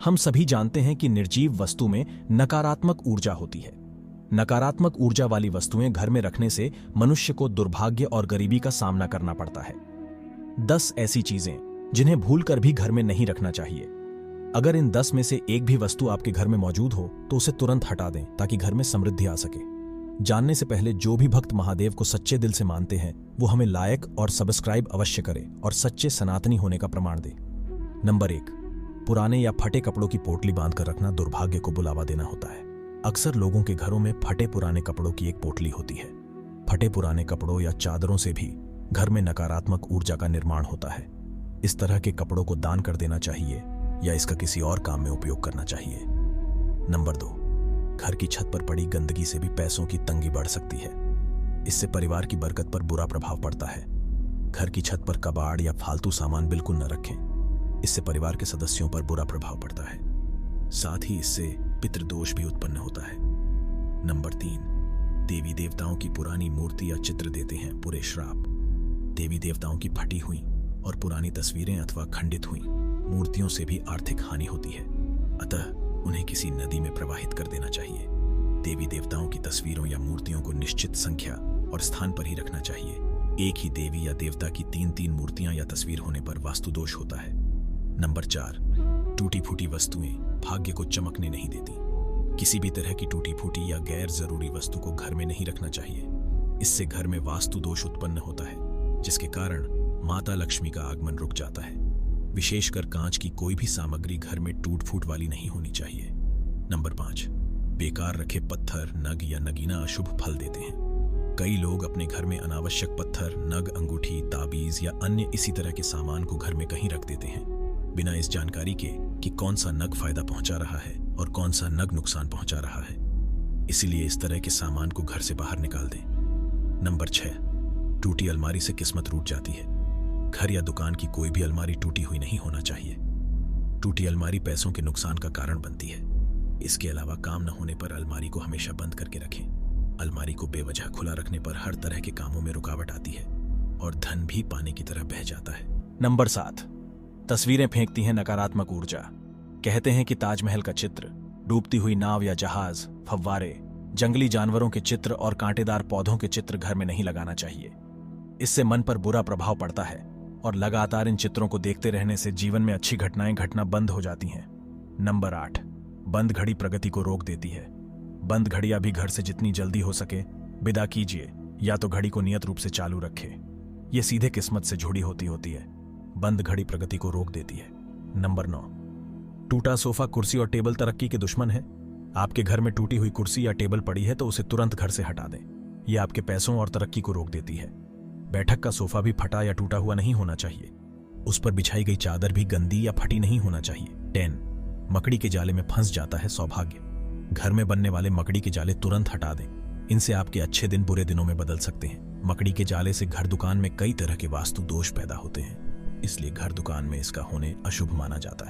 हम सभी जानते हैं कि निर्जीव वस्तु में नकारात्मक ऊर्जा होती है। नकारात्मक ऊर्जा वाली वस्तुएं घर में रखने से मनुष्य को दुर्भाग्य और गरीबी का सामना करना पड़ता है। 10 ऐसी चीजें जिन्हें भूलकर भी घर में नहीं रखना चाहिए। अगर इन 10 में से एक भी वस्तु आपके घर में मौजूद हो तो उसे तुरंत हटा दें ताकि घर में समृद्धि आ सके। जानने से पहले जो भी भक्त महादेव को सच्चे दिल से मानते हैं वो हमें लाइक और सब्सक्राइब अवश्य करें और सच्चे सनातनी होने का प्रमाण दें। नंबर 1, पुराने या फटे कपड़ों की पोटली बांधकर रखना दुर्भाग्य को बुलावा देना होता है। अक्सर लोगों के घरों में फटे पुराने कपड़ों की एक पोटली होती है। फटे पुराने कपड़ों या चादरों से भी घर में नकारात्मक ऊर्जा का निर्माण होता है। इस तरह के कपड़ों को दान कर देना चाहिए या इसका किसी और काम में उपयोग करना चाहिए। नंबर 2, घर की छत पर पड़ी गंदगी से भी पैसों की तंगी बढ़ सकती है। इससे परिवार की बरकत पर बुरा प्रभाव पड़ता है। घर की छत पर कबाड़ या फालतू सामान बिल्कुल न रखें। इससे परिवार के सदस्यों पर बुरा प्रभाव पड़ता है। साथ ही इससे पितृदोष भी उत्पन्न होता है। नंबर 3, देवी देवताओं की पुरानी मूर्ति या चित्र देते हैं बुरे श्राप। देवी देवताओं की फटी हुई और पुरानी तस्वीरें अथवा खंडित हुई मूर्तियों से भी आर्थिक हानि होती है। अतः उन्हें किसी नदी में प्रवाहित कर देना चाहिए। देवी देवताओं की तस्वीरों या मूर्तियों को निश्चित संख्या और स्थान पर ही रखना चाहिए। एक ही देवी या देवता की 3-3 मूर्तियां या तस्वीर होने पर वास्तु दोष होता है। नंबर 4, टूटी फूटी वस्तुएं भाग्य को चमकने नहीं देती। किसी भी तरह की टूटी फूटी या गैर जरूरी वस्तु को घर में नहीं रखना चाहिए। इससे घर में वास्तु दोष उत्पन्न होता है, जिसके कारण माता लक्ष्मी का आगमन रुक जाता है। विशेषकर कांच की कोई भी सामग्री घर में टूट फूट वाली नहीं होनी चाहिए। नंबर 5, बेकार रखे पत्थर, नग या नगीना अशुभ फल देते हैं। कई लोग अपने घर में अनावश्यक पत्थर, नग, अंगूठी, ताबीज या अन्य इसी तरह के सामान को घर में कहीं रख देते हैं, बिना इस जानकारी के कि कौन सा नग फायदा पहुंचा रहा है और कौन सा नग नुकसान पहुंचा रहा है। इसीलिए इस तरह के सामान को घर से बाहर निकाल दें। नंबर 6, टूटी अलमारी से किस्मत रूठ जाती है। घर या दुकान की कोई भी अलमारी टूटी हुई नहीं होना चाहिए। टूटी अलमारी पैसों के नुकसान का कारण बनती है। इसके अलावा काम न होने पर अलमारी को हमेशा बंद करके रखें। अलमारी को बेवजह खुला रखने पर हर तरह के कामों में रुकावट आती है और धन भी पानी की तरह बह जाता है। नंबर 7, तस्वीरें फेंकती हैं नकारात्मक ऊर्जा। कहते हैं कि ताजमहल का चित्र, डूबती हुई नाव या जहाज, फव्वारे, जंगली जानवरों के चित्र और कांटेदार पौधों के चित्र घर में नहीं लगाना चाहिए। इससे मन पर बुरा प्रभाव पड़ता है और लगातार इन चित्रों को देखते रहने से जीवन में अच्छी घटनाएं घटना बंद हो जाती हैं। नंबर 8, बंद घड़ी प्रगति को रोक देती है। बंद घड़ियां भी घर से जितनी जल्दी हो सके विदा कीजिए, या तो घड़ी को नियत रूप से चालू रखें। यह सीधे किस्मत से जुड़ी होती है। बंद घड़ी प्रगति को रोक देती है। नंबर 9, टूटा सोफा, कुर्सी और टेबल तरक्की के दुश्मन है। आपके घर में टूटी हुई कुर्सी या टेबल पड़ी है तो उसे तुरंत घर से हटा दें। यह आपके पैसों और तरक्की को रोक देती है। बैठक का सोफा भी फटा या टूटा हुआ नहीं होना चाहिए। उस पर बिछाई गई चादर भी गंदी या फटी नहीं होना चाहिए। 10, मकड़ी के जाले में फंस जाता है सौभाग्य। घर में बनने वाले मकड़ी के जाले तुरंत हटा दें। इनसे आपके अच्छे दिन बुरे दिनों में बदल सकते हैं। मकड़ी के जाले से घर दुकान में कई तरह के वास्तु दोष पैदा होते हैं, इसलिए घर दुकान में इसका होने अशुभ माना जाता है।